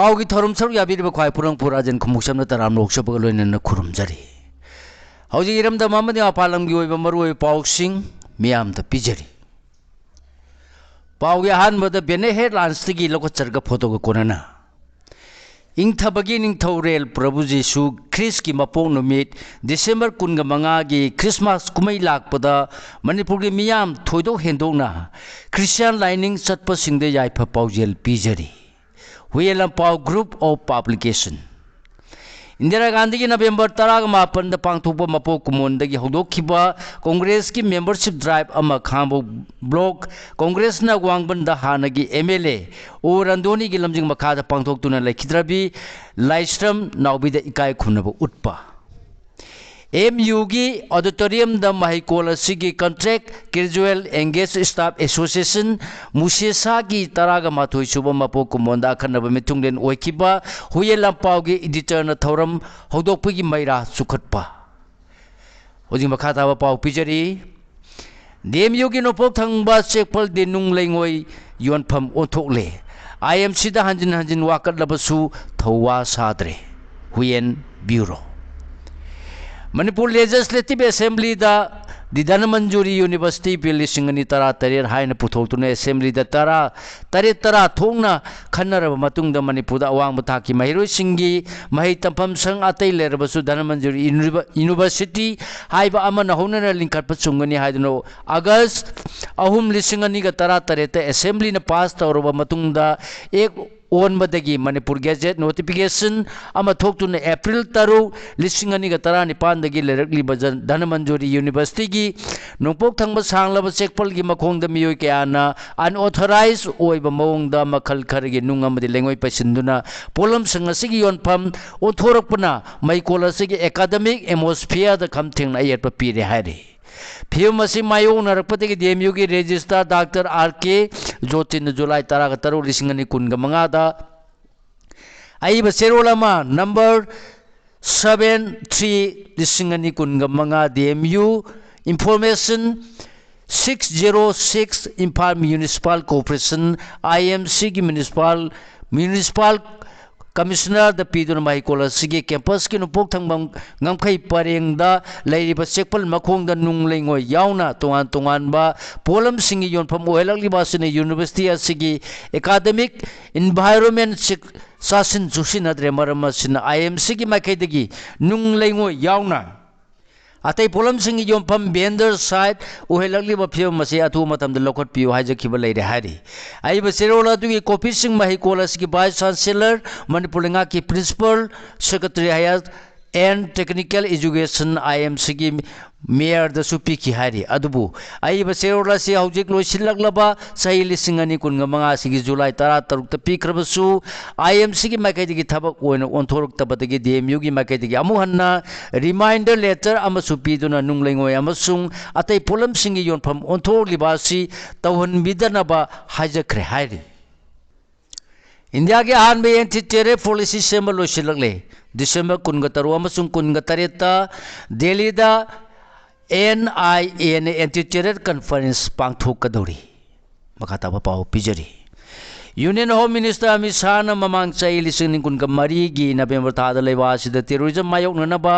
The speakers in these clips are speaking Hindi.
पाव की थोरम सर याबीर बख्वाई पुरंग पुराजन खुमुसम न तराम लोक सब लोइन खुरुम जरी हौजी इरम द मामदि अपालम की ओइब मरुओइ पाव सिंग मियाम द पिजरी पाव की हान बद बेने हेडलाइंस की लोक चरग फोटो को कोनना इंथबगी निंथौरेल प्रभु जीशु ख्रिस्ट की मपोंग नुमित दिसंबर कुनगा मंगा की क्रिसमस कुमई लाकपदा मणिपुर की मियाम थोइदो हेंदोना क्रिश्चियन लाइनिंग चटप सिंगदे याइफा पाउजेल पिजरी हुएलम पाव group of publication Indira Gandhi की नवंबर 18 पांथोप मपो कुमोंदगी हौदोखिबा कांग्रेस की मेंबरशिप ड्राइव अमा खांबो ब्लॉक कांग्रेस ना वांगबन द हानगी एमएलए ओ रंदोनी की लमजिंग मखादा पांथोक्तुना लेखिद्रबी लाइस्ट्रम नाउबी द इकाई खुनबो उत्पा एमयू की ऑडिटोरियम द महिकोल की contract casual engage staff association मुसेसा की तराग माथोई सुब मपो कुमोंदा खनब मिथुंगलेन ओइखिबा हुए लंपाव की एडिटर न थौरम हौदोकपगी मैरा सुखटपा होजिंग मखाता पाव पिजरी एमयू की नोपोक थंगबा चेकपल दे नुंग लेंगोई योनफम ओथोकले आईएमसी द हंजिन हंजिन वाकटलबसु थौवा साद्रे हुएन bureau Manipur legislative assembly Dhanamanjuri university bill 2013 हाइन पुथोक्तुना असेंबली तरा थोंना खन्नरब मतुंगदा मणिपुर अवांग थाकी महिरोइसिंगी महि तंफम संग अतै लेरबसु धनमंजूरी यूनिवर्सिटी हाइबा अमना होनना लिंकप चुंगनी हाइदनो अगस्त 2013 असेंबली न पास तौरब मतुंगदा एक ओनबदगी मणिपुर गेजेट नोटिफिकेशन अमा थोक्तुना अप्रैल 2019 दगी लेरकलिब धनमंजूरी यूनिवर्सिटी की नोंपोक थंब सांगलब चेकपल की मखोंग मियोय कयाना अनऑथराइज ओइब मओंग मखल खरगे नुंग अमदि लेंगोय पैसिंदुना पोलम संग सिगी योनफम ओथोरकपना मैकोल सिगी एकेडमिक एटमॉस्फियर द खमथेंग अयत पीरे हारे फिल्म मायोनरपदगी डीएमयू की registrar doctor R K. Jotin July 13 अईब सेरोलमा number 73 DMU information 606 Imphal municipal corporation IMC की म्यूनिसिपल कमिश्नर द पीदुन माइकोल सिगे कैंपस की नुपोक थंगबम ngमखै परेंग लेरिबा चेकपल मखोंग द नुंग लेंगो याउना तोंगान तोंगानबा पोलम सिंगी योनफम ओहेलकलिबा सिने यूनिवर्सिटी असिगी एकेडमिक एनवायरनमेंट सासिन जुसिनद्रे मरम सिन आईएमसी की माइखैदगी नुंग लेंगो याउना अतै पोलम सिंगी योनफम बेंडर साइड ओहेलकलिबा फिल्म मसे अथु मतम द लोकट पियो हाइजखिबा लेरे हारि आइब सेरोला दुगी कॉफी सिंग महिकोल की वाइस चांसलर मणिपुर लेंगा की principal secretary higher and technical education IMC की मेयर दसु पीखी हारि अदुबु आइब सेरोला से हौजिक लोइसिलकलबा सही 2015 जुलाई 13 पीख्रबसु आईएमसी की माइकैदगी थबक ओइन ओंथोरक्तबदगी डीएमयू की माइकैदगी अमुहन्ना रिमाइंडर लेटर अमसु पीदुना नुंगलेंगोय अमसुंग अतै पोलम सिंगी योनफम ओंथोरलिबासी तौहनबिदनबा हाइजखरे हारि इंडिया के अहम एंटी टेरर पॉलिसी सेम लोइसिलकले दिसंबर 13 दिल्ली NIA ने एंटी टेरर कॉन्फ्रेंस पांथोकदौरी मखाताबा पाव पिजरी union home minister Amit Shah ममांग चाई 2013 की नवंबर थाद लेवासिद टेररिज्म मायोकनबा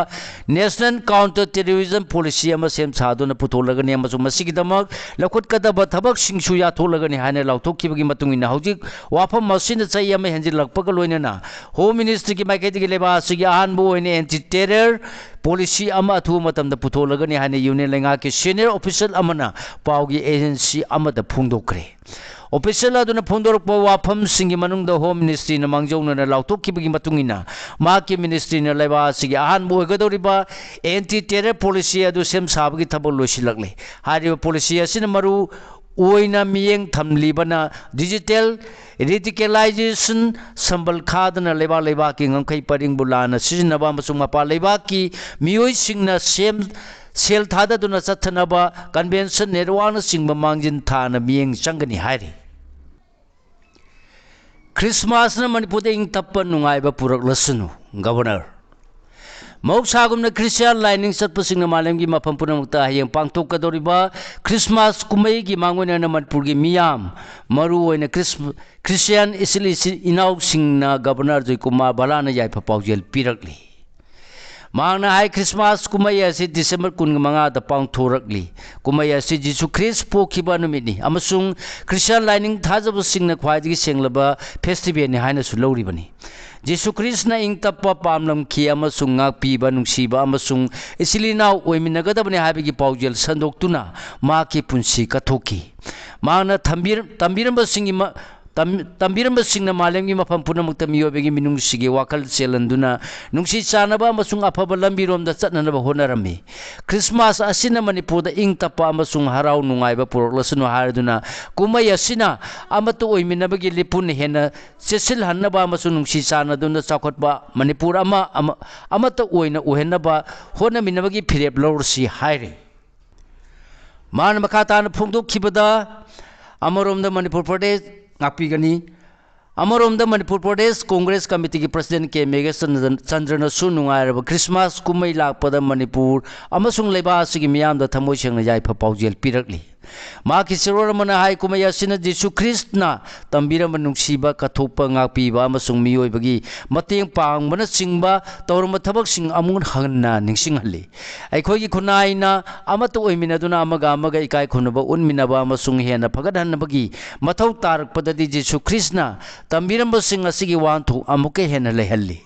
नेशनल काउंटर टेररिज्म पॉलिसी सेम सादुना पुथोलगनी अमसुंग मसिगिदमक लखुटकदब थबक सिंगसु याथोलगनी हाने लाउथोखिबगी मतुंगिना हौजिक वाफम मसिन चाई अम हेंजिलकपग लोइनना होम मिनिस्टर की माइकैदगी लेवासिगी अहानबो ओइने एंटी टेरर पॉलिसी अथु मतम पुथोलगनी हाने यूनियन लेंगा के सीनियर ऑफिसर अमना पावगी एजेंसी अमद फोंदोक्रे ऑफिसर अदुना फोंदोरप वाफम सिंगी मनुंग द होम मिनिस्ट्री न मांगजौना लाउथोखिबगी मतुंगिना माकी मिनिस्ट्री न लेबा सिगी अहानबो ओइगदौरिबा एंटी टेरर पॉलिसी अदु सेम साबगी थबक लोइसिलकले हारिबा पॉलिसी असिन मरु ओइना मियेंग थमलिबना डिजिटल रेडिकलाइजेशन संबल खादना लेबा की ngमखै परिंग बुलाना सिजनबा अमसुंग मपा लेबा की मियोइ सिंगना सेम सेल थाददुना चथनबा कन्वेंशन नेटवर्क सिंगबा मांगजिन थाना मियेंग चंगनी हारि क्रिसमस न मणिपुर इंग तप्प नुंगाइबा पुरकलसनु गवर्नर मौसागुमना क्रिश्चियन लाइनिंग चटपसिंगना मालेमगी मफम पुनमुक्ता हयें पांगथोकदोरिबा क्रिसमस कुमैगी मांगोइना मनपुरगी मियाम मरु ओइना क्रिश्चियन इसिल इनाउसिंगना गवर्नर जयकुमार बालाना याइफा पाउजेल पिरकली मांगना हाई क्रिसमस कुमई असी डिसेंबर 15 दा पांगथोरकली कुमई असी जीसु ख्रिस्ट पोखिबा नुमितनी अमसुंग क्रिश्चियन लाइनिंग थाजबसिंगना ख्वाइदगी सेंगलबा फेस्टिवल नि हाइना सु लौरिबनी जीसु ख्रिस्टना इंग तप्पा पामलमखी अमसुंग ngakpiba nungsiba amasung isilina oiminagadabani habigi paujel sandoktuna maki punsi kathoki mangna tambiramba singi tambiramba singna malemgi mafam punamukta miyobegi minungsigi wakal chelanduna nungsi chanaba amasung afaba lambiromda chatnanaba honarami Christmas asina manipurda ing tappa amasung harau nungaiba puroklasunu haraduna kumai asina amatu oiminabagi lipun hena chesil hannaba amasung nungsi chanaduna chakhotba manipur amata oina ohenaba honaminabagi phirep lorsi haire man makatan phungduk khibada amoromda manipur pradesh ngakpigani amoromda manipur pradesh congress committee ki president ke mega chandrana su nungairaba christmas kumai lakpada manipur amasung leiba asigi miyamda thamoi sengna yai pha paujel pirakli ma ki sirora mana hai kumai asina jisu krishna tambirama nungsiba kathopa ngakpiba amasung miyoibagi mateng pangbana singba tawrma thabak sing amun hanna ningsinghalli aikhogi khunaina amato oiminaduna amaga ikai khunaba unminaba amasung hena phagadhanabagi mathau tarakpadadi jisu krishna tambiramba sing asigi wanthu amuke hena lehalli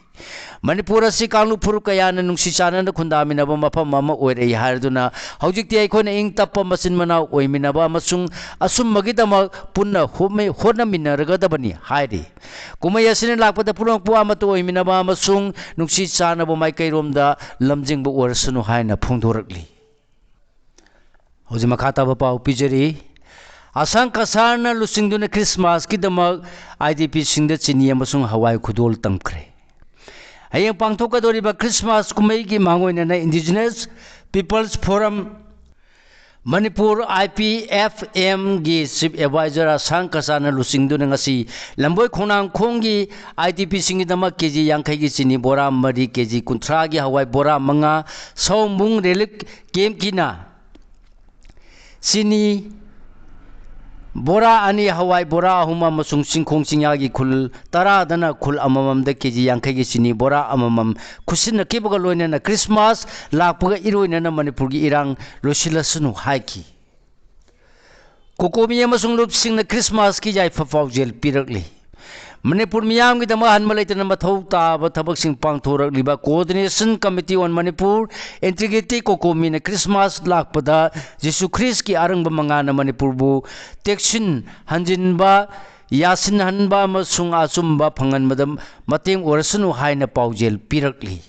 Manipur asi kanglu puru kayana nungsi chanana khundaminaba mafam mama oirei haraduna haujikti aikhoina ing tappa masin mana oiminaba amasung asum magidama punna honaminaragadabani hairi kumai asina lakpada purangpu amatu oiminaba amasung nungsi chanaba maikairomda lamjingba orasunu haina phungdorakli hauji makhataba pau pijari asang kasarna lusingduna Christmas kidamak IDP singda chini amasung hawai khudol tamkre Hayang pangthokadoriba Christmas kumaigi mangoina Indigenous Peoples Forum Manipur IPFM gi chief advisor asang kasana lusingduna ngasi lamboi khonang khongi IDP singidama kg 50 gi chini bora mari kg 30 gi hawai bora manga saumung relic kem kina chini Bora ani hawai bora ahuma masung singkhong singyagi khul tara dana khul amamam da kg 50 gi chini bora amamam khusin kibaga loina na Christmas lakpaga iroina na Manipur gi irang losilasunu haiki kokomi amasung lupsing na Christmas ki jai fafaujel pirakli Manipur miyam gi dama hanmalaitana mathau taba thabak sing pangthorakliba coordination committee on Manipur integrity kokomi na Christmas lakpada Jesu Christ ki arangba mangana Manipur bu teksin hanjinba yasin hanba masung asumba phangan madam mateng orasunu haina paujel pirakli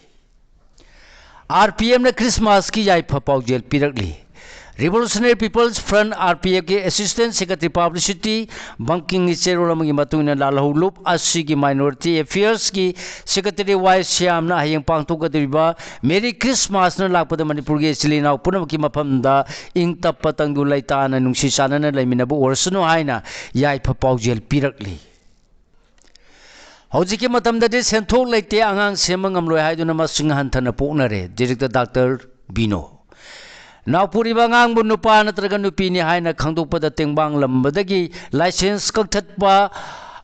RPM na Christmas ki jai paujel pirakli Revolutionary People's Front RPF के Assistant Secretary Publicity Banking Cherolamagi matuna lalahulup asigi Minority Affairs की Secretary Y Syamna hayang pangthokadriba Merry Christmas na lakpada Manipur ge silina punamki mafamda ing tappa tangdu laitana nungsi sanana laiminabu orsunu haina yai pha paujel pirakli Hojiki matamda senthok laite angang semangam loi haiduna masing hanthana poknare Director Dr. Bino Naupuriba ngang nupa natraga nupi ni haina khangdokpada tengbang lambadagi license kakthatpa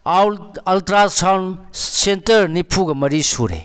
ultrasound center ni phuga mari sure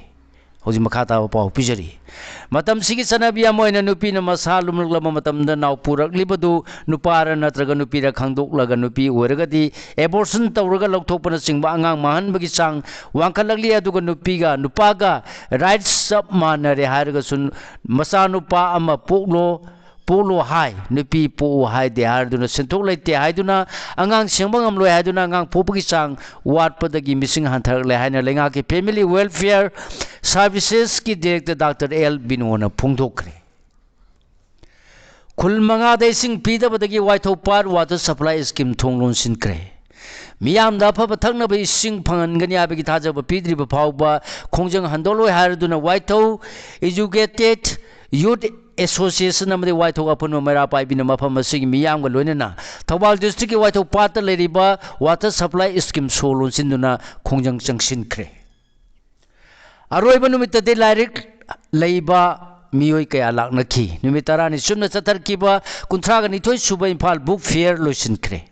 hoji makhata pau pijari matam sigi sanabi amoina nupi na masalum lama matam da naupurak libadu nupara natraga nupi ra khangdoklaga nupi oiragadi abortion tawraga lokthopana singba angang mahan bagi sang wangkhalagli aduga nupiga nupaga rights sub manare haraga sun masa nupa ama poklo Polo hai nupi po hai de harduna sentok laite haiduna angang sengbangam loi haiduna angang popagi sang wat padagi missing hanthar le haina lenga ki family welfare services ki director Dr. L Binona phungdokre khulmanga de sing pida badagi waitho par water supply scheme thonglon sinkre miyam da phaba thakna ba ising phangan gani abagi thajaba pidri ba phawba khongjang handoloi haiduna waitho educated youth Association amadi waitho apun mera pai bina mafam asigi miyam ga loinana Thobal district ki waitho pata leriba water supply scheme solon sinduna khongjang changsin khre aroiba numita de leiba miyoi kaya laknaki numit tarani chumna chatharkiba kunthraga nithoi suba Imphal Book Fair loisinkhre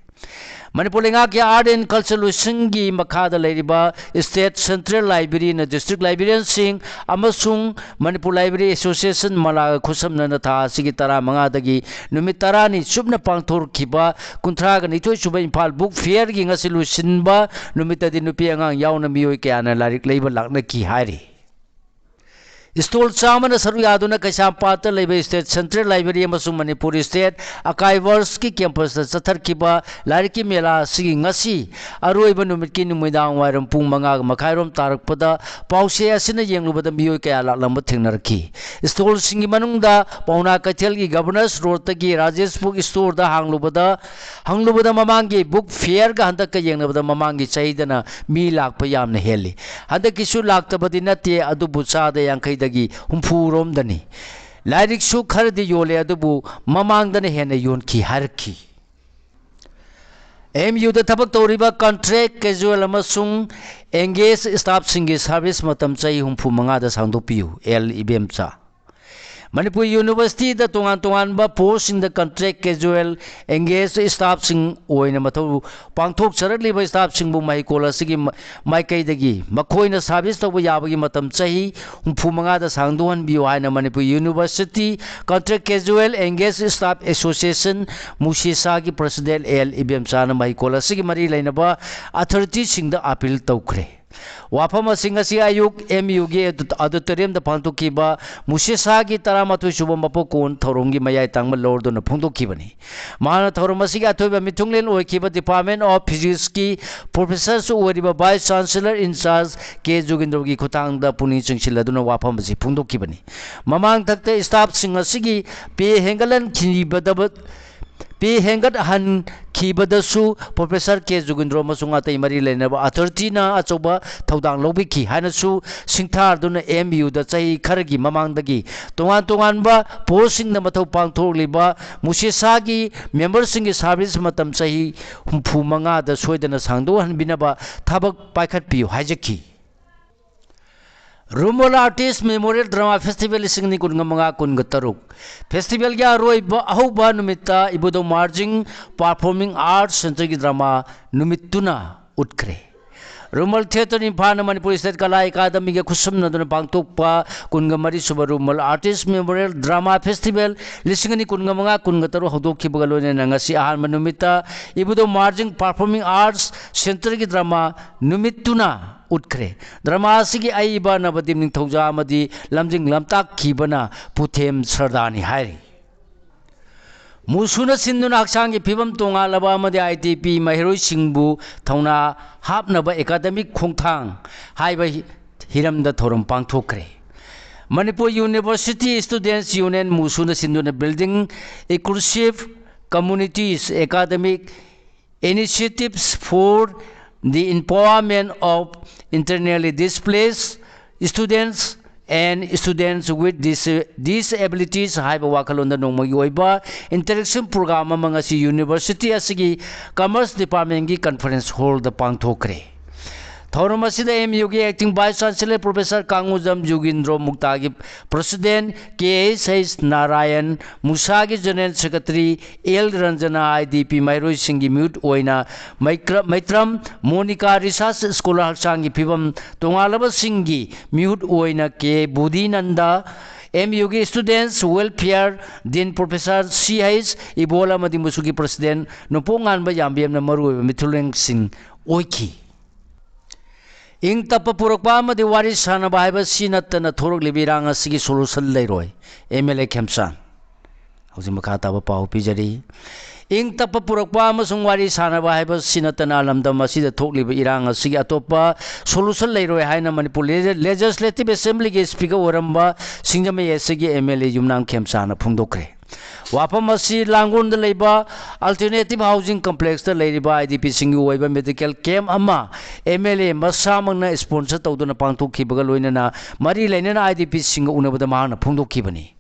Manipur Lengaki Art and Culture Lusingi Makada Ladiba State Central Library na District Librarian Sing Amasung Manipur Library Association Malaga Kusam Nanata Sigitara Mangadagi Numitarani Subna Pangtor Kiba Kuntraga Nito Suba Imphal Book Fair Gingasilu Sinba Numita Dinupianga Yauna Mioke Ana Larik Labor Laknaki Hari Stol Chamana Saruyaduna Kashampata Labor State Central Library Amasung Manipur State Archives ki campus Sathar Kiba Lariki Mela Singing Ngasi Aroiba Numiki Numidang Wairam Pung Manga Makairom Tarakpada Pause Asina Yanglubada Mio Kaya Lambatinarki Stol Singi Manunda Pauna Katelgi Governors Rotagi Rajesh Book Store the Hanglubada Mamangi Book Fair Gandaka Yanglubada Mamangi Chaidana Mi Lak Payam Heli Hadakisu Laktabadinati Adubusa the Yankai Humpurom Dani Lyric Su Kardi Yole Adubu Mamang Dani Hena Yonki Harki MU the Tabatoriba contract casual Amasung engage staff singing service Matam Chai Humpu Mangada Sandopiu L Ibemcha Manipur University the Tungan post in the contract casual engage staff sing Oina Matu Pangtok Charali by staff sing Maikola Sigi Maikai Dagi Makoina service of Yabagi Matam Chahi Pumanga the Sangduan Buana Manipur University contract casual engage staff association Mushisagi President L Ibem Sana Maikola Sigi Mari Lainaba authority sing the appeal Tokre Wapama Singasi Ayuk MUG Auditorium the Pantukiba Mushisagi Taramatu Shubamapokun Torongi Mayai Tangma Lord on the Puntukibani Mana Toromasiga Toba Mitunglen Okiba Department of Physics Professors Uriba Vice Chancellor in charge K Jugindrogi Kutang the Punichin Chiladuna Wapamasi Puntukibani Mamang Takte staff Singasigi P Hengalan Kinibadabat P Hengat Han Kibadasu Professor K Jugindro Masungata Mari Lenaba Authority-na Achoba Thaudang Lobiki Hanasu Singthar Duna MU the Chai Kharagi Mamangdagi Tongan ba posting na Matau Pangtholiba Mushisagi members sing service Matam Chai Humpu Manga the Sweden Sangdohan Binaba Tabak Paikat Piu Hajaki Rumal Artist Memorial Drama Festival Singni Kungamanga Kungataruk Festival Ya Roy Ahuba Numita Ibudo Marging Performing Arts Center Drama Numituna Utkre Rumal Theatre in Pana Manipur State Kala Academy Kusum Naduna Bangtokpa Kungamari Suba Rumal Artist Memorial Drama Festival Lisingani Kungamanga Kungataru Hodoki Bagalone Nangasi Ahan Manumita Ibudo Marging Performing Arts Center Drama Numituna Utkre Drama Sigi Aiba Nabadim Toja Madi Lamjing Lamtak Kibana Putem Sardani Hari Musuna Sinduna Aksangi Pibam Tonga Labamadi ITP Mahiro Singbu Tauna Hapnaba Academic Kongtang Haiba Hiram the Torum Pangtokre Manipur University Students Union Musuna Sinduna Building Inclusive Communities Academic Initiatives for the empowerment of internally displaced students and students with disabilities haiba wakalonda nongmagi oiba interaction program among asi university asigi commerce department gi conference hall da pangthokre Thaurumasida MUG acting vice chancellor Professor Kangujam Jugindro Muktagi President K.S. Narayan Musagi General Secretary L. Ranjana IDP Mairo Singi Mute Oina Maitram Monica Research Scholar Sangi Pibam Tongalaba Singi Mute Oina K. Budinanda MUG Students Welfare Dean Professor C.H. Ibola Madimusugi President Nopongan Bayambiam Namaru Mituleng Singh Oiki Ing tapa purakpa amadi waris sanaba haiba sinatana thorok libirang asigi solution leiroi MLA Kemsan hausi makha taba pau pijari ing tapa purakpa amasung waris sanaba haiba sinatana alamda masida thokliba irang asigi atopa solution leiroi haina Manipur Legislative Assembly ge speaker oramba singjame yesigi MLA Yumnam Kemsan phungdokre Wapamasi Langon the Labor Alternative Housing Complex the Ladyba IDP Singu Weba Medical Camp Ama MLA Masamana sponsor Toduna Pantu Kibagaloina Mari Lenina IDP Singu Unabadamana Pundu Kibani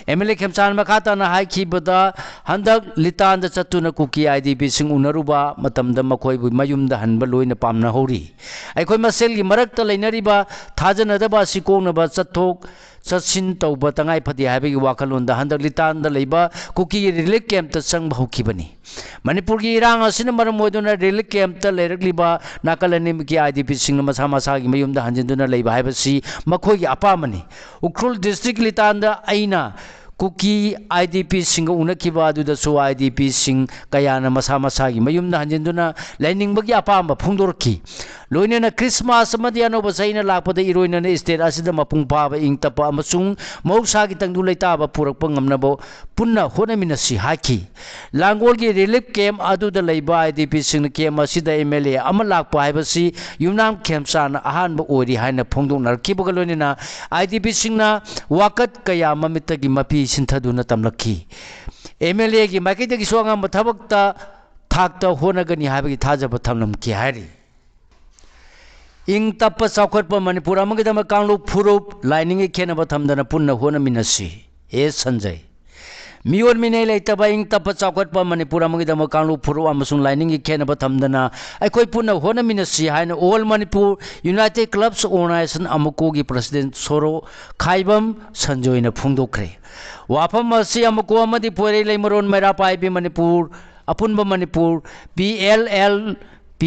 MLA Kemsan Makata Hai Kibada Handak Litan the Chatuna Kuki IDP Sing Unaruba Matam the Makoi Mayum the Hanbaloina Pamna Hori I call Maseli Marakta Lenariba Tajanadaba Sikonaba Chatok चसिन तौब तंगाई फदे हाइबगी वाखलोंदा हंदक लितान लेबा कुकी रिलीफ कैंप त संग हौखिबनी मणिपुर की इरांग असिन मरम ओइदुना रिलीफ कैंप त लेरकलिबा नाकलनि की आईडीपी सिंग मसा मसा की मयुमदा हंजिंदुना लेबा हाइबसी मखोई अपामनी उख्रुल डिस्ट्रिक्ट लितान दा आइना कुकी आईडीपी सिंग उनखिबा अदुदसु आईडीपी सिंग कयाना मसा मसा की मयुमदा हंजिंदुना लाइनिंगबगी अपाम फोंदोरखी लोइनेना क्रिसमस अमदि अनोबा सैना लापदा इरोइनना स्टेट असिदा मपुंग पाबा इंग तपा अमसुंग मौसागी तंगदु लैताबा पुरकपा ngamnabo पुन्ना होनमिनसी हाखी लांगोल की रिलीफ कैंप अदुदा लैबा आईडीपी सिंग कैंप असिदा एमएलए अमा लाकपा हाइबसी युमनाम खेमसाना अहानबा ओइरि हाइना फोंदोकनरखिबगा लोइनेना आईडीपी सिंगना वाकत कया ममितगी मपि सिंथदुना तमलखी एमएलए की माइकेदगी सोंगाम थबकता थाकता होनगनी हाइबगी थाजबा थमलमकी हाइरि इंग तप चौखट मणिपुर कांगलुप फुरुप लाइनिंग खेनब थमदना पुन्ना होनमिनसी ए संजय मियोर मिने लेतब इंग तप चौखट मणिपुर कांगलुप फुरुप अमसुंग लाइनिंग खेनब थमदना अखोई पुन्ना होनमिनसी हाइन all Manipur united clubs organisation अमुको की प्रेसिडेंट सोरो खाइबम संजोयना फोंदोखरे वाफम असी अमुको अमदि पोरे लेमरोन मैरा पाइबी मणिपुर अपुनब Manipur PLLP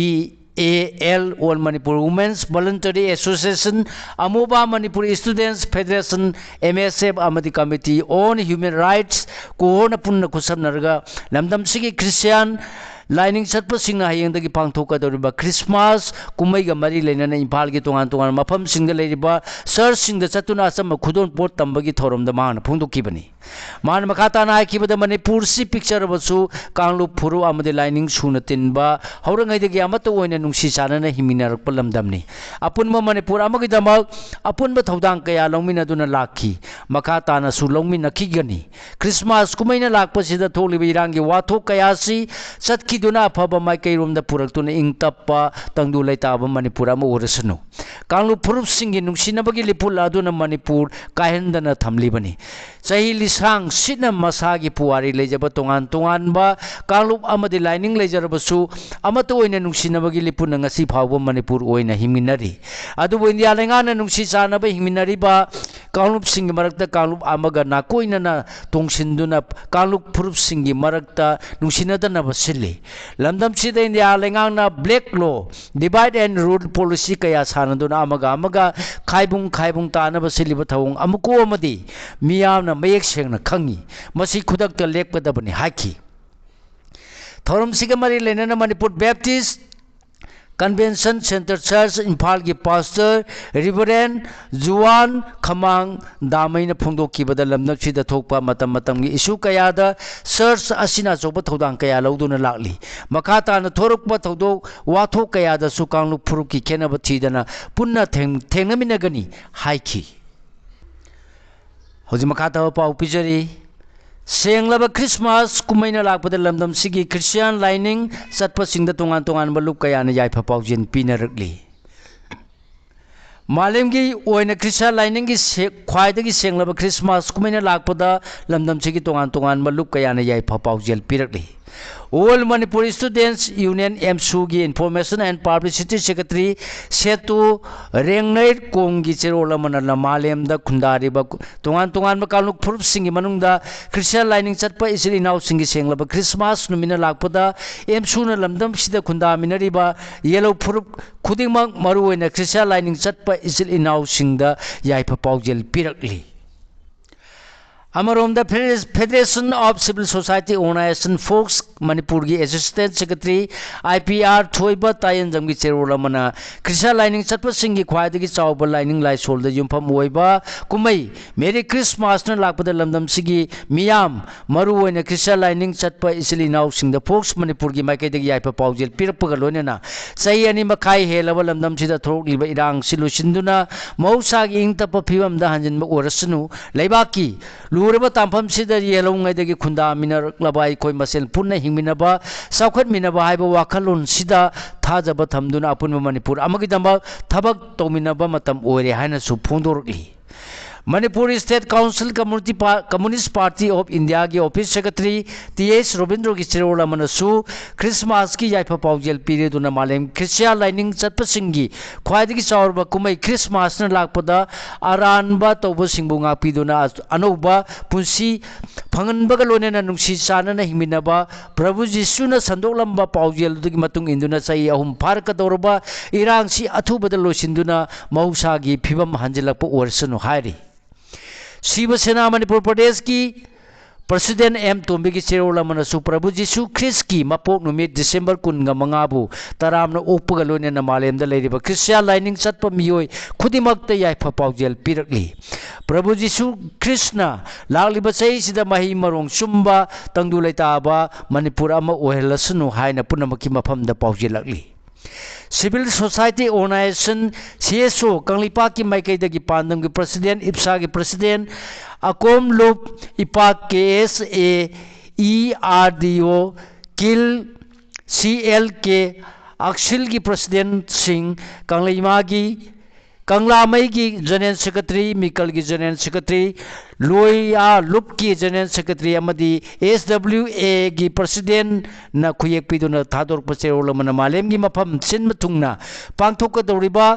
AL All Manipur Women's Voluntary Association Amoba Manipur Students Federation MSF Amadi Committee on Human Rights Kohona Punna Kusamnarga Lamdam Sigi Christian लाइनिंग चटपसिंग हायंदगी पांगथोकदोरिबा क्रिसमस कुमैगा मरी लेनना इम्फाल की तोंगान तोंगान मफम सिंग लेरिबा सर सिंग चतुना असम खुदोन पोट तंबगी थोरमदा मान फोंदोकीबनी मान मखाताना हाइकिबदा मणिपुर सि पिक्चर बसु कांगलुप फुरु अमदे लाइनिंग सुना तिनबा हौरंगाइदगी अमत ओइना नुंसी चानना हिमिनारक पलमदमनी अपुनम मणिपुर अमगी दमक अपुनब थौदांग कया लौमिनदुना लाखी मखाताना सु लौमिनखिगनी क्रिसमस कुमैना लाकपसिदा थोलिबा इरांगी वाथो कयासी चतखी दुना अफब माइकैरोमदा पुरक्तुना इंग तप्पा तंगदु लैताब मणिपुर अम ओरसनु कांगलुप फुरुप सिंगी नुंसिनबगी लिपुल अदुना मणिपुर काहेंदना थमलिबनी चही लिसांग सिना मसागी पुवारी लेजब तोंगान तोंगानबा कांगलुप अमदि लाइनिंग लेजरबसु अमत ओइना नुंसिनबगी लिपुना ngasi फावब मणिपुर ओइना हिमिनरी अदुबो इंडिया लेंगाना नुंसि चानब हिमिनरीबा कांगलुप सिंगी मरक्ता कांगलुप अमगा नाकोइना तोंसिनदुना कांगलुप फुरुप सिंगी मरक्ता नुंसिनदना बसिली लमदम सिदा इंडिया लेंगाना black law divide and rule policy कया सानदुना अमगा खाइबुंग तानब सिलिब थवंग अमुको अमदि मियामना मयेक सेंगना खंगी मसी खुदकता लेकपदबनी हाकी थोरम सिगा मरी लेनना Manipur Baptist convention centre church Imphal की पास्टर रिवरेंड जुआन खमांग दामैना फोंदोकीबदा लमनबसिदा थोकपा मतम मतमगी इशू कयादा चर्च असिना चौबा थौदांग कया लौदुना लाकली मखाताना थोरकपा थौदोक वाथो कयादा सुकांगलुप फुरुकी खेनब थीदना पुन्ना थेंगनमिनगनी हाइकी होजी मखाता पाउ पिजरी सेंगलब क्रिसमस कुमैना लाकपद लमदम सिगी क्रिश्चियन लाइनिंग चटपसिंग तोंगान तोंगान बलुप कयाना याइफा पाउजिन पिनरकली मालेमगी ओइना क्रिश्चियन लाइनिंग की ख्वाइदगी सेंगलब क्रिसमस कुमैना लाकपद लमदम सिगी तोंगान तोंगान बलुप कयाना याइफा पाउजिल पिरकली All Manipur Students Union MSU की Information and Publicity Secretary Setu Rengnait Kongi Cherola Manala Malem da Kundariba Tungan Makaluk Purp Singi Manunda Christian Lining Chatpa is in now Singi Senglaba Christmas Numina Lakpada MSU Lamdam Sida Kunda Minariba Yellow Purp Kudimang Maru and a Christian Lining Chatpa is in now Singda Yaipa Paugel Pirakli. Amarom the Federation of Civil Society Organization Folks Manipur की Assistant Secretary IPR Thoiba Tayan Jamgi Cherola Mana Christian Lining Chatpa Singh की ख्वाइदगी चावबा लाइनिंग लाइ सोल्दा युमफम ओइबा कुमै मेरी क्रिसमस न लाकपदा लमदम सिगी मियाम मरु ओइना क्रिस्टियन लाइनिंग चटपा इसली नाउ सिंग द फोक्स मणिपुर की माइकेदगी याइपा पाउजेल पिरपगा लोनेना सही अनि मखाई हेलबा लमदम सिदा थोरलिबा इरांग सिलुसिंदुना मौसागी इंग तप फिवम द हंजन ओरसनु लैबाकी लूरबा तामफम सिदा येलौंगैदगी खुंदा मिनरक्लबा इखोय मसेल पुन्ना हिंगमिनबा साखत मिनबा हाइबा वाखलोन सिदा थाजबा थमदुना अपुन मणिपुर अमगी दंबा थबक तौमिनबा मतम ओरे हाइना सु फोंदोरकली Manipur state council communist party of India की ऑफिस सेक्रेटरी टीएस रविंद्र की चिरोल क्रिसमस की याइफ पाउजेल पीरेदुना मालेम क्रिस्टियन लाइनिंग चटपसिंगी ख्वाइदगी चाउरबा कुमै क्रिसमस न लाकपदा अरानबा तौबसिंगबु ngapiदुना अनौबा पुंसी फंगनबगा लोनेना नुंसी चानना हिमिनबा प्रभु जिसुना संदोलंबा पाउजेलदुगी मतुंग इंदुना सही अहुम फारकदौरबा इरांगसी अथुबदा लोसिंदुना मौसागी फिबम हंजिलकप ओरसनु हायरी शिवसेना मणिपुर प्रदेश की प्रेसिडेंट एम तोम्बी की चेरोल प्रभु जीशु ख्रिस्ट की मपोक नुमित दिसंबर 15 तरामना ओपगा लोनेना मालेमदा लेरिबा क्रिस्टियन लाइनिंग चटप मियोय खुदिमक्ता याइफा पाउजेल पिरकली प्रभु जीशु कृष्ण लालिबा चैसिदा मही मरोंग चुम्बा तंगदु लेताबा मणिपुर अमा ओहेलसनु हायना पुनमकी मफमदा पाउजेलकली सिविल सोसाइटी ऑर्गेनाइजेशन सीएसओ कंगलिपा की माइकैद की पांदम की प्रेसिडेंट इप्सा की प्रेसिडेंट अकोम लुप इपा KSA ERDO किल CL के अक्षिल की प्रेसिडेंट सिंह कंगलामई की जनरल सेक्रेटरी मिकल की जनरल सेक्रेटरी लोया लुप की जनरल सेक्रेटरी SWA की प्रेसिडेंट न खुयेकपीदुना थादोरप चेरोलमना मालेम की मफम सिन थुंगना पांथोकदौरिबा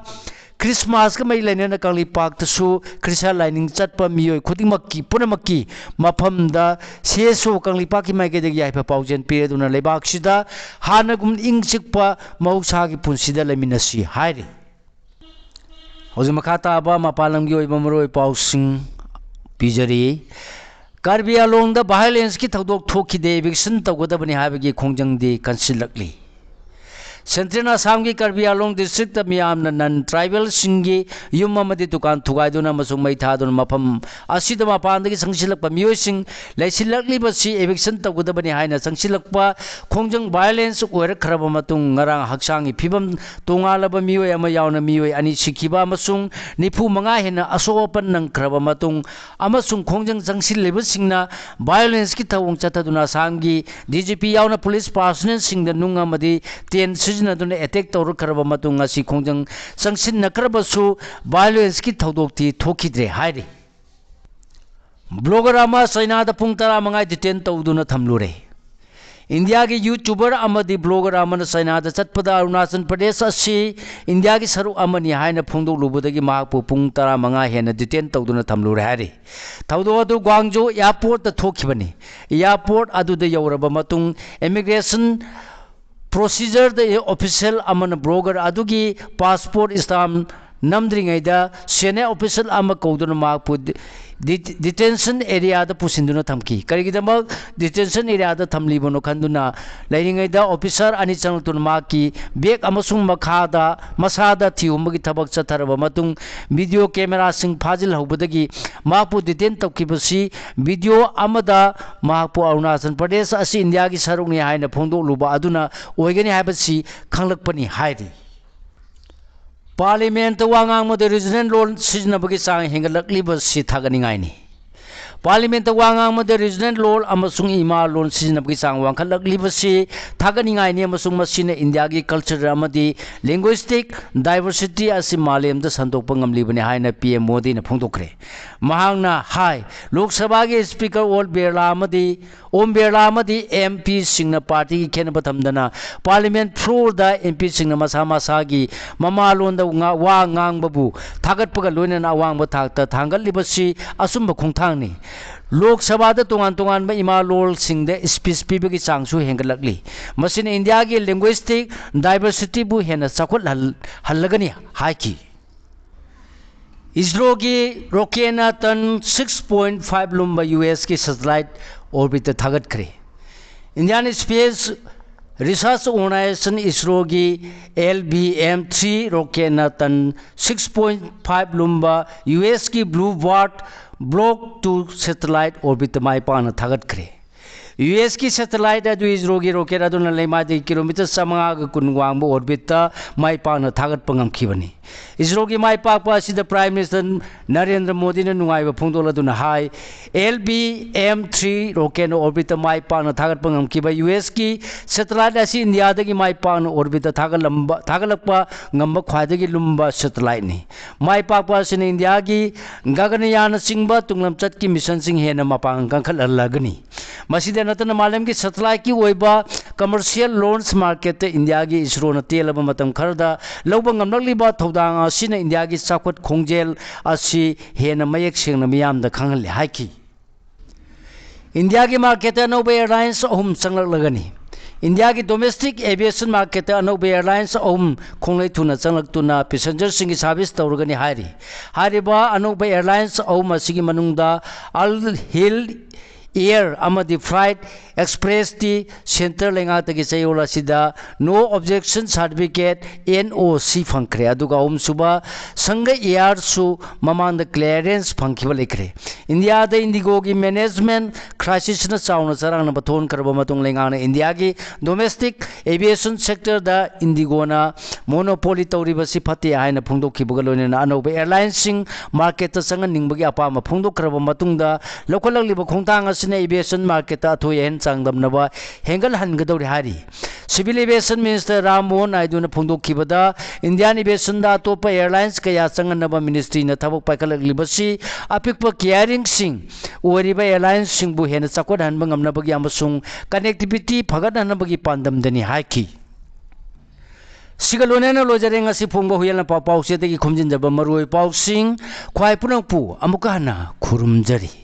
क्रिसमस का मई लेने कंगली पाकतसु क्रिस्टियन लाइनिंग चटप मियोय खुदिमक्की पुनमक्की मफमदा सेसो कंगली पाकी माइकेदगी याइफा पाउजेन पीरेदुना लेबाकसिदा हानगुम इंग चिकपा मौसागी पुंसिदा लेमिनसी हायरि हौजिक मखा ताबा मपालमगी ओइबा मरोय पाउसिंग पिजरी कार्बी आंगलोंगदा वायलेंस की थौदोक थोखिदे इविक्शन तौगदबनी हाबगी खोंजंगदी कंसिलकली सेंट्रल असम की कार्बी आंगलोंग डिस्ट्रिक्ट मियामना नन ट्राइबल सिंगी युम अमदी दुकान थुगाइदुना मसुंग मई थादुना मफम असिदा मपानदगी संसिलकपा मियोयसिंग लेसिलकलिबसी एविक्शन तौगदबनी हाइना संसिलकपा खोंजंग वायलेंस ओइरखरबा मतुंग ngarang haksangi phibam tongalaba miyoy ama yauna miyoy ani sikhiba amasung nifu manga hena asopan nangkraba matung amasung khongjang jangsileba singna violence ki thawong chataduna samgi DGP yauna police personnel singda nunga madi ten सिजनदुना अटैक तौर खरबा मतुंग asi khongjang sangsin nakrabasु violence की थौदोकती थोखिद्रे हायरि ब्लॉगर अमा चाइना दा पुंग 15 डिटेन तौदुना थमलुरे इंडिया की यूट्यूबर अमदी ब्लॉगर अमन चाइना दा चटपदा अरुणाचल प्रदेश असि इंडिया की सरुक अमनि हायना फोंदोलुबदगी माकपु पुंग 15 हेना डिटेन तौदुना थमलुरे हायरि थौदो अदु ग्वांगजो एयरपोर्ट दा थोखिबनी एयरपोर्ट अदुदा यौरबा मतुंग इमिग्रेशन प्रोसीजर द ऑफिशियल अमन ब्लॉगर अदुगी पासपोर्ट स्टाम्प नमद्रिंगैदा सेने ऑफिशियल अम कौदुना माकपु डिटेंशन एरिया द पुसिंदुना थमकी करिगिदमक डिटेंशन एरिया द थमलिबनो खंदुना लेरिंगैदा ऑफिसर अनि चंगतुन माकी बेग अमसुंग मखादा मसादा थिउमगी थबक चथरबा मतुंग वीडियो कैमरा सिंग फाजिल हौबदगी माकपु डिटेन तौकिबसी वीडियो अमदा माकपु अरुणाचल प्रदेश असि इंडिया की सरुकनि हायना फोंदोलुबा अदुना ओइगनि हायबसी खंगलकपनि हायरि पार्लियामेंट वांगांग मद रीजनल लोन सिजनबगी चांग हेंगलकलिबसी थागनिंगाइनी पार्लियामेंट वांगांग मद रीजनल लोन अमसुंग इमा लोन सिजनबगी चांग वांखलकलिबसी थागनिंगाइनी अमसुंग मसिने इंडिया की कल्चर अमदी लिंग्विस्टिक डाइवर्सिटी असि मालेमदा संदोकपा ngamlibani हायना PM मोदी ने फोंदोखरे महांगना हाय लोकसभा के speaker Om Birla अमदी MP सिंगना party की खेनब थमदना पार्लियामेंट फ्लोर दा MP सिंगना मसा मसागी ममालोंदा वा ngangbbu थागतपगा लोइना अवांगबा थाकता थांगलिबसी असुंब खोंथांगनी लोकसभा तोान तोान इमा लोल स्पीच पीबगी चांगसु हेंगलकली मसिन इंडिया की लिंग्विस्टिक डाइवर्सिटी बु हेना चाखुट हल्लगनी हाइकी इसरो की रॉकेटना टन 6.5 लुम्बा US की सैटेलाइट ऑर्बिट थागतखरे Indian space research organisation ISRO की LBM-3 रॉकेटना टन 6.5 लुम्बा US की blue bird block 2 satellite orbit माइपाना थागतखरे US की सैटेलाइट अदु इसरो की रॉकेट अदुना लेमादि किलोमीटर 910 वांगबो ऑर्बिट माइपाना थागतपा ngamkhibani इसरो की माई पाकपा असिदा प्राइम मिनिस्टर नरेंद्र मोदी ने नुंगाइबा फोंदोलदुना हाई LBM-3 रॉकेट ऑर्बिट माई पाकना थागतपा ngamkiba US की सैटेलाइट असी इंडिया दगी माई पाकना ऑर्बिट थागलपा ngamba ख्वाइदगी लुम्बा सैटेलाइट नि माई पाकपा असिना इंडिया की गगनयान चिंगबा तुंगलम चट की मिशन सिंह हेना मपांग कंखलगनी मसीदे नतन मालम की सैटेलाइट की ओइबा कमर्शियल लॉन्च मार्केट इंडिया की इसरो न तेलब मतम खरदा लौबा ngamlakliba थौदांग असिना इंडिया की चाखवत खोंजेल असी हेना मयेक सेंगना मियामदा खंगले हाइकी इंडिया की मार्केट अनौब एयरलाइंस अहम चंगलगनी इंडिया की डोमेस्टिक एविएशन मार्केट अनौब एयरलाइंस अहम खोंगलै थुना चंगलक्तुना पैसेंजर सिंगी सर्विस तौरगनी हाइरी हारिबा अनौब एयरलाइंस अहम असिगी मनुंगदा अल हिल एयर अमदी फ्लाइट एक्सप्रेस टी सेंटर लेंगा तगी चयोला सिदा नो ऑब्जेक्शन सर्टिफिकेट NOC फंखरे अदुगा ओम सुबा संग एयर सु ममांद क्लियरेंस फंखिबा लेखरे इंडिया द इंडिगो की मैनेजमेंट क्राइसिस न चाउना चरांग न बथोन करबा मतुंग लेंगा न इंडिया की domestic aviation sector the Indigo ना मोनोपोली तौरिबा सि फते हाइना फोंदोखिबगा लोइना अनौब एयरलाइंस सिंग मार्केट संग निंगबगी अपामा फोंदोक करबा मतुंगदा लोखलगलिबा खोंतांग असिना एविएशन मार्केट अथोयेन चांगदमनबा हेंगल हनगदौरि हारी civil aviation minister Ram Mohan Naidu ने फोंदोखिबदा इंडियन एविएशन दा तोप एयरलाइंस कया चंगनबा मिनिस्ट्री न थबक पाइखलगलिबसी अपिकप केयरिंग सिंग ओरिबा एयरलाइंस सिंग बु हेन चकोद हनबा ngamnabagi amasung कनेक्टिविटी फगत हनबगी पांदमदनी हाइकी सिगलोनेना लोजरेंग असि फोंगबा हुयलना पाउसेदगी खुमजिनजबा मरुई पाउसिंग ख्वाइ पुनंगपु अमुका हना खुरुमजरी।